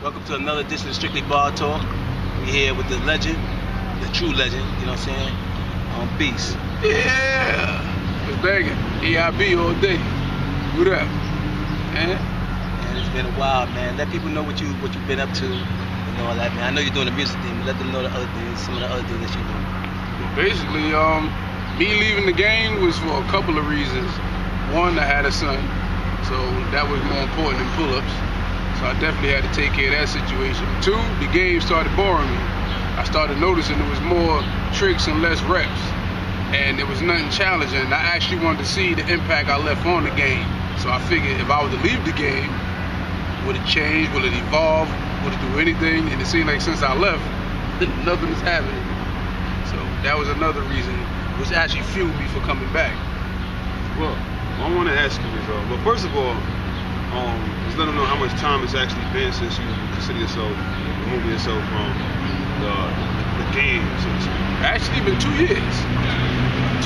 Welcome to another edition of Strictly Bar Talk. We're here with the legend, the true legend, you know what I'm saying? Beast. Yeah! It's banging. EIB all day. What up? Man, it's been a while, man. Let people know what you've been up to and all that, man. I know you're doing the music thing, but let them know the other things, some of the other things that you're doing. Well, basically, me leaving the game was for a couple of reasons. One, I had a son, so that was more important than pull-ups. So I definitely had to take care of that situation. Two, the game started boring me. I started noticing there was more tricks and less reps. And there was nothing challenging. I actually wanted to see the impact I left on the game. So I figured if I were to leave the game, would it change? Will it evolve? Would it do anything? And it seemed like since I left, nothing is happening. So that was another reason, which actually fueled me for coming back. Well, I want to ask you is, well, first of all, just let them know how much time it's actually been since you consider yourself, removing yourself from the game, so to speak. Actually, been 2 years.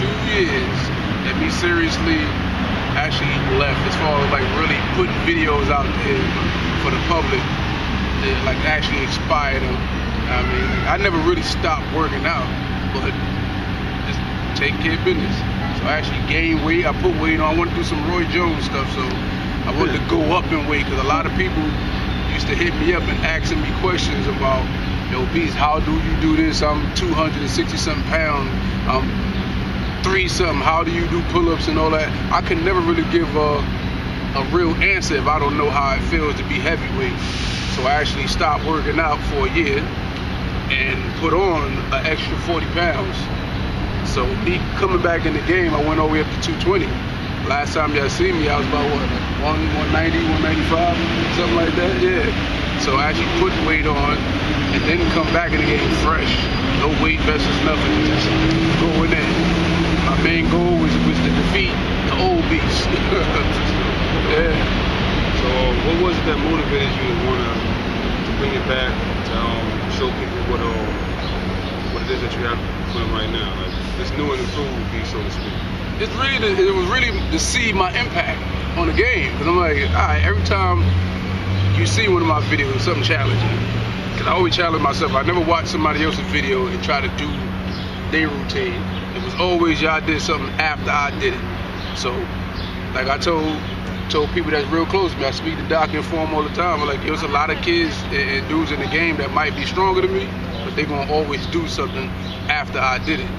2 years that me seriously actually left as far as like really putting videos out there for the public that like actually inspired them. I mean, I never really stopped working out, but just taking care of business. So I actually gained weight. I put weight on. I wanted to do some Roy Jones stuff, so I wanted to go up in weight because a lot of people used to hit me up and asking me questions about, yo, Beast, how do you do this? I'm 260-something pounds. I'm 3-something. How do you do pull-ups and all that? I can never really give a real answer if I don't know how it feels to be heavyweight. So I actually stopped working out for a year and put on an extra 40 pounds. So me coming back in the game, I went all the way up to 220. Last time y'all seen me, I was about what, 190, 195, something like that, yeah. So I actually put weight on and then come back in the game fresh. No weight versus nothing, just going in. My main goal was to defeat the old Beast. Yeah. So what was it that motivated you to want to bring it back, to show people what it is that you have for them right now? Like this new and improved Beast, so to speak. It was really to see my impact on the game. Because I'm like, all right, every time you see one of my videos, something challenging. Because I always challenge myself. I never watch somebody else's video and try to do their routine. It was always y'all did something after I did it. So, like I told people that's real close to me, I speak to Doc and Form all the time. I'm like, there's a lot of kids and dudes in the game that might be stronger than me, but they're going to always do something after I did it.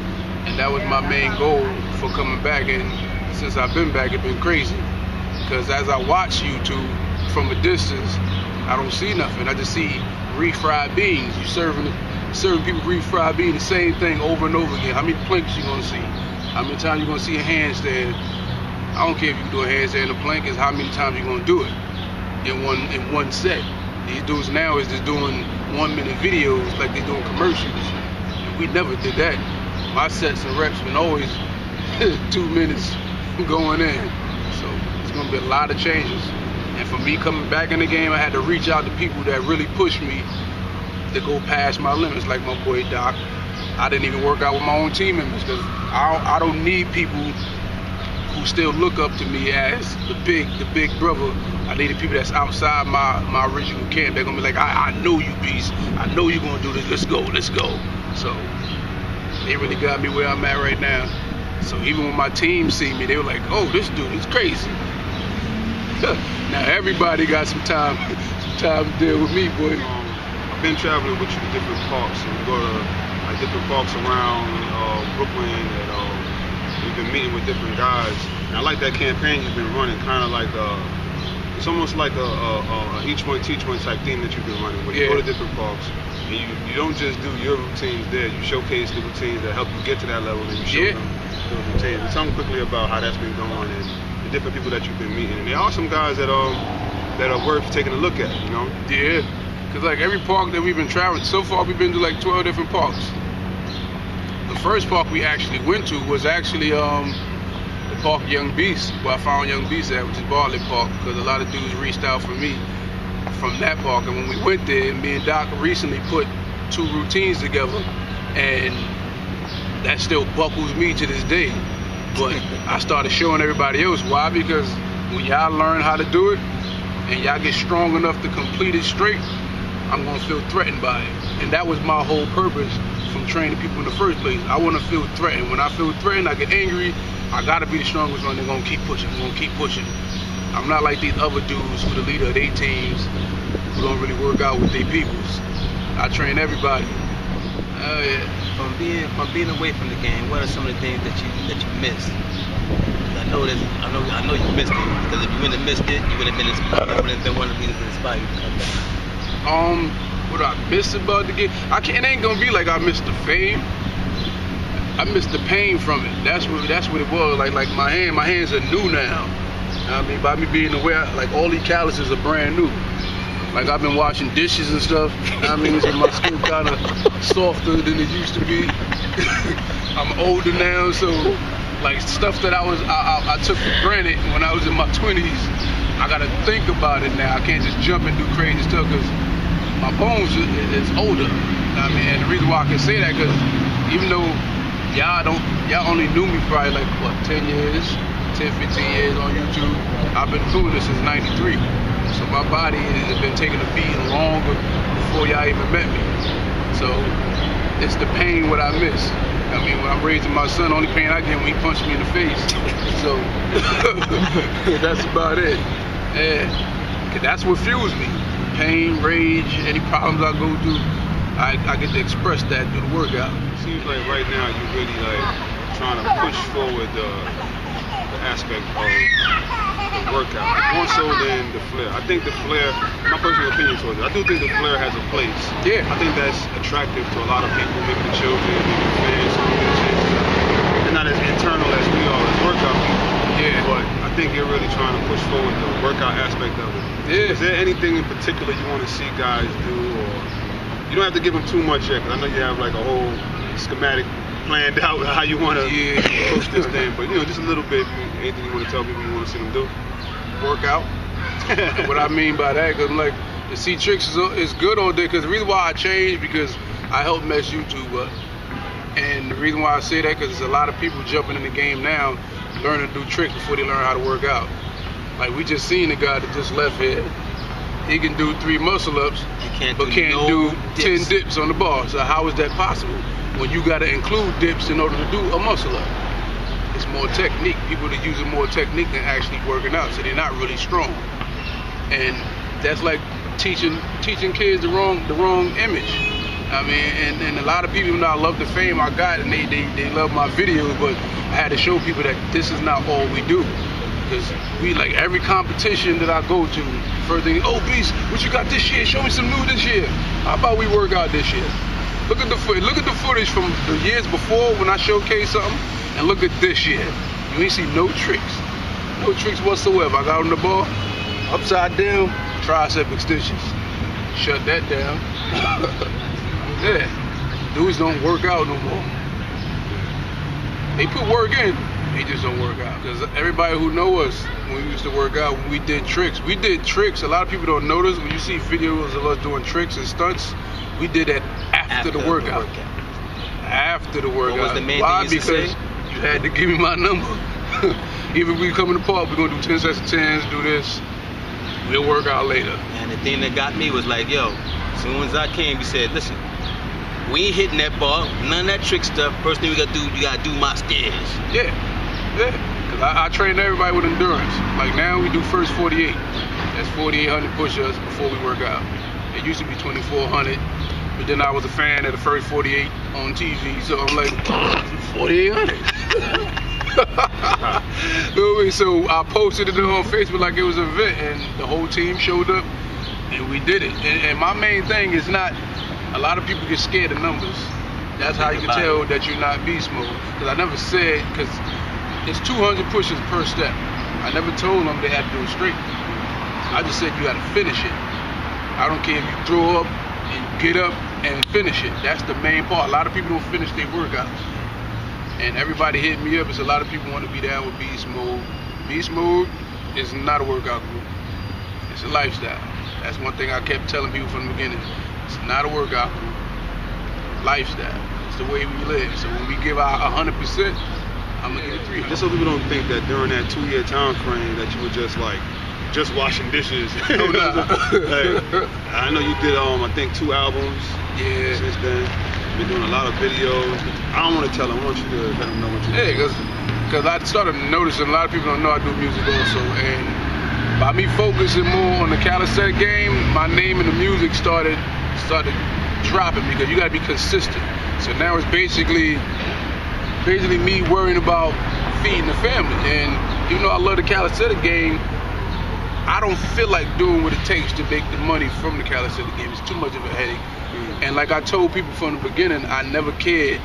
And that was my main goal for coming back, and since I've been back, it's been crazy. Because as I watch YouTube from a distance, I don't see nothing. I just see refried beans. You serving people refried beans, the same thing over and over again. How many planks you gonna see? How many times you gonna see a handstand? I don't care if you can do a handstand or plank, it's how many times you gonna do it in one set. These dudes now is just doing 1 minute videos like they doing commercials. And we never did that. My sets and reps been always 2 minutes going in. So it's gonna be a lot of changes. And for me coming back in the game, I had to reach out to people that really pushed me to go past my limits, like my boy Doc. I didn't even work out with my own team members because I don't need people who still look up to me as the big brother. I needed people that's outside my original camp. They're gonna be like, I know you, Beast. I know you're gonna do this. Let's go. So they really got me where I'm at right now. So even when my team see me, they were like, oh, this dude is crazy. Now everybody got some time to deal with me, boy. I've been traveling with you to different parks, and we go to like different parks around Brooklyn, and we've been meeting with different guys. And I like that campaign you've been running, kind of like it's almost like a each one teach one type thing that you've been running. Where you go to different parks, and you don't just do your routines there. You showcase the routines that help you get to that level, and you show them those routines. And tell me quickly about how that's been going and the different people that you've been meeting. And there are some guys that are worth taking a look at, you know? Yeah, because like every park that we've been traveling, so far we've been to like 12 different parks. The first park we actually went to was actually the park Young Beast, where I found Young Beast at, which is Bartlett Park, because a lot of dudes reached out for me from that park. And when we went there, me and Doc recently put 2 routines together, and that still buckles me to this day. But I started showing everybody else. Why? Because when y'all learn how to do it and y'all get strong enough to complete it straight, I'm gonna feel threatened by it. And that was my whole purpose from training people in the first place. I wanna feel threatened. When I feel threatened, I get angry. I gotta be the strongest one. They're gonna keep pushing. I'm gonna keep pushing. I'm not like these other dudes who the leader of their teams who don't really work out with their peoples. I train everybody. Oh yeah. From being away from the game, what are some of the things that you missed? I know you missed it, because if you wouldn't have missed it, you would have been inspired. That would have been one of the reasons that inspired you to come back. What I miss about the game? It ain't gonna be like I missed the fame. I missed the pain from it. That's what it was. Like my hands are new now. I mean, by me being aware, like all these calluses are brand new. Like I've been washing dishes and stuff. I mean, so my skin kind of softer than it used to be. I'm older now, so like stuff that I took for granted when I was in my 20s, I gotta think about it now. I can't just jump and do crazy stuff because my bones is older. I mean, and the reason why I can say that, because even though y'all only knew me probably like what 10 years, 10, 15 years on YouTube, I've been doing this since '93. So my body has been taking a beating longer before y'all even met me. So it's the pain what I miss. I mean, when I'm raising my son, the only pain I get when he punched me in the face. So that's about it. Yeah, 'cause that's what fuels me. Pain, rage, any problems I go through, I get to express that through the workout. It seems like right now you're really like trying to push forward the aspect of the workout, more so than the flare. I think the flare, my personal opinion towards it, I do think the flare has a place. Yeah. I think that's attractive to a lot of people, maybe the children, maybe the fans, some of the chicks. They're not as internal as we are as workout people. Yeah. But I think you're really trying to push forward the workout aspect of it. Yeah. Is there anything in particular you want to see guys do, or you don't have to give them too much yet, because I know you have like a whole schematic planned out how you want to approach this thing, but you know, just a little bit, anything you want to tell people you want to see them do? Workout. What I mean by that, because like the see tricks is good all day. Because the reason why I changed, because I help mess YouTube up, and the reason why I say that, because there's a lot of people jumping in the game now, learning to do tricks before they learn how to work out. Like we just seen the guy that just left here. He can do 3 muscle ups, but can't do 10 dips on the bar. So how is that possible when you got to include dips in order to do a muscle up? It's more technique. People are using more technique than actually working out, so they're not really strong. And that's like teaching kids the wrong image. I mean, and a lot of people, I love the fame I got, and they love my videos, but I had to show people that this is not all we do. Because we, like every competition that I go to, first thing, oh Beast, what you got this year? Show me some new this year. How about we work out this year? Look at the footage from the years before when I showcased something, and look at this year. You ain't see no tricks whatsoever. I got on the bar, upside down, tricep extensions. Shut that down. Yeah, dudes don't work out no more. They put work in, they just don't work out. Because everybody who know us, when we used to work out, when we did tricks. A lot of people don't notice when you see videos of us doing tricks and stunts. We did that after the workout. After the workout. What was the main Why? thing you Because say? you had to give me my number. Even if we come in the park, we're gonna do 10 sets of 10s, do this. We'll work out later. And the thing that got me was like, yo, as soon as I came, we said, listen, we ain't hitting that bar, none of that trick stuff. First thing we gotta do, you gotta do my stairs. Yeah. Cause I train everybody with endurance. Like now we do first 48. That's 4,800 push-ups before we work out. It used to be 2,400, but then I was a fan of the first 48 on TV, so I'm like, 4,800. So I posted it on Facebook like it was an event, and the whole team showed up, and we did it. And my main thing is not, a lot of people get scared of numbers. That's how you can tell that you're not beast mode. Because I never said, because it's 200 pushes per step. I never told them they had to do it straight. I just said you got to finish it. I don't care if you throw up and get up and finish it. That's the main part. A lot of people don't finish their workouts. And everybody hit me up. It's a lot of people want to be down with beast mode. Beast mode is not a workout group. It's a lifestyle. That's one thing I kept telling people from the beginning. It's not a workout group. Lifestyle. It's the way we live. So when we give our 100%, I'm gonna give it 300. Just so people don't think that during that 2-year time frame that you were just like just washing dishes. Oh, nah. Like, I know you did I think 2 albums. Yeah. Since then, been doing a lot of videos. I don't want to tell them. I want you to let them know what you do. Yeah, because I started noticing a lot of people don't know I do music also, and by me focusing more on the calisthenic game, my name in the music started dropping because you gotta be consistent. So now it's basically me worrying about feeding the family. And even though I love the calisthenic game, I don't feel like doing what it takes to make the money from the calisthenic game. It's too much of a headache. And like I told people from the beginning, I never cared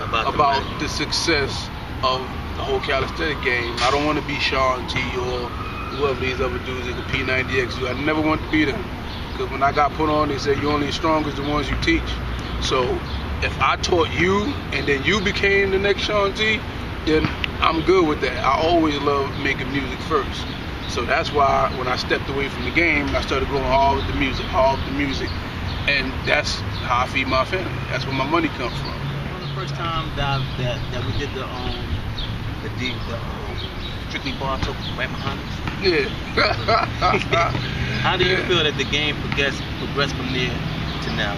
about the success of the whole calisthenic game. I don't want to be Sean T or whoever these other dudes in the P90X do. I never want to be them. Because when I got put on, they said you're only as strong as the ones you teach. So if I taught you and then you became the next Sean T, then I'm good with that. I always loved making music first. So that's why when I stepped away from the game, I started going hard with the music, and that's how I feed my family. That's where my money comes from. The first time that we did the StrictlyBarTalk right behind us. Yeah. How do you feel that the game progressed from there to now?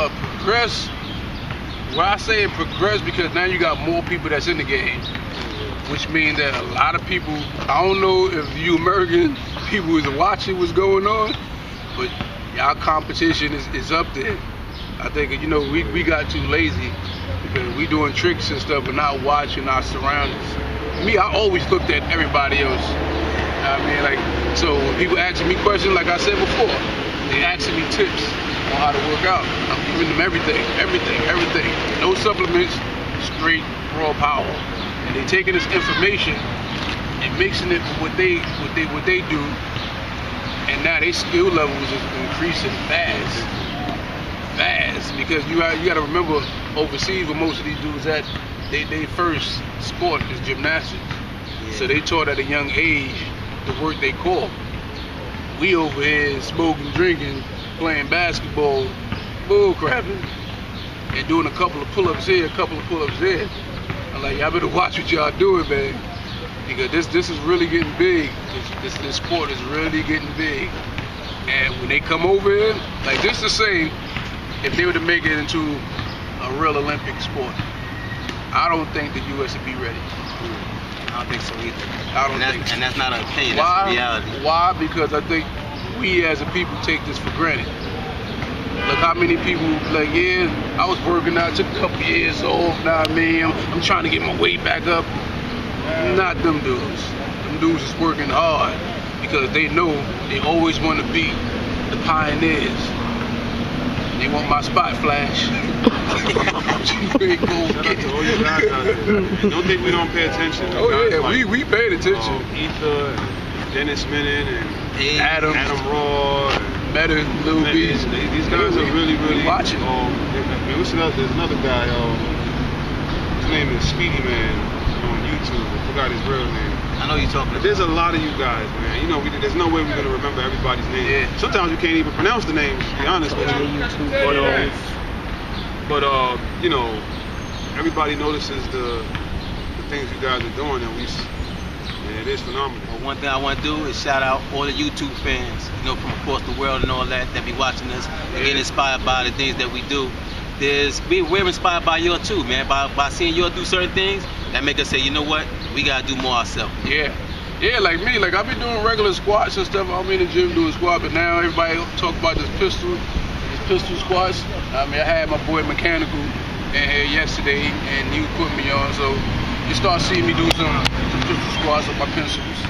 Progress. Well, I say it progressed because now you got more people that's in the game, which means that a lot of people, I don't know if you American people is watching what's going on, but our competition is up there. I think, we got too lazy because we doing tricks and stuff and not watching our surroundings. Me, I always looked at everybody else. I mean, so when people asking me questions, like I said before, they asking me tips on how to work out. I'm giving them everything. No supplements, straight raw power. And they taking this information and mixing it with what they do, and now their skill levels is increasing fast. Because you got to remember, overseas where most of these dudes at, they first sport is gymnastics. Yeah. So they taught at a young age the work they core. We over here smoking, drinking, playing basketball, bull crapping, and doing a couple of pull-ups here, a couple of pull-ups there. I'm like, y'all better watch what y'all doing, man. Because this is really getting big. This sport is really getting big. And when they come over here, like just to say, if they were to make it into a real Olympic sport, I don't think the U.S. would be ready. I don't think so either. And that's not an opinion, Why? That's a reality. Why? Because I think we as a people take this for granted. Look how many people like, yeah, I was working out, took a couple years off, now I'm trying to get my weight back up. Not them dudes. Them dudes is working hard because they know they always want to be the pioneers. They want my spot flash. All you guys out there. Don't think we don't pay attention. Oh yeah, we paid attention. Ether, and Dennis Menon, and Adam Raw, and Meta, Lil B. These guys are really watching. There's another guy. His name is Speedy Man on YouTube. I forgot his real name. I know you're talking about. There's a lot of you guys, man. There's no way we're gonna remember everybody's name. Yeah. Sometimes we can't even pronounce the names, to be honest with you. But everybody notices the things you guys are doing, and it is phenomenal. Well, one thing I want to do is shout out all the YouTube fans, from across the world and all that be watching us and get inspired by the things that we do. We're inspired by you too, man. By seeing you do certain things that make us say, you know what, we gotta do more ourselves. Yeah, like me, I've been doing regular squats and stuff. I'm in the gym doing squats, but now everybody talk about this pistol squats. I had my boy Mechanical in here yesterday, and he put me on. So you start seeing me do some pistol squats with my pencils.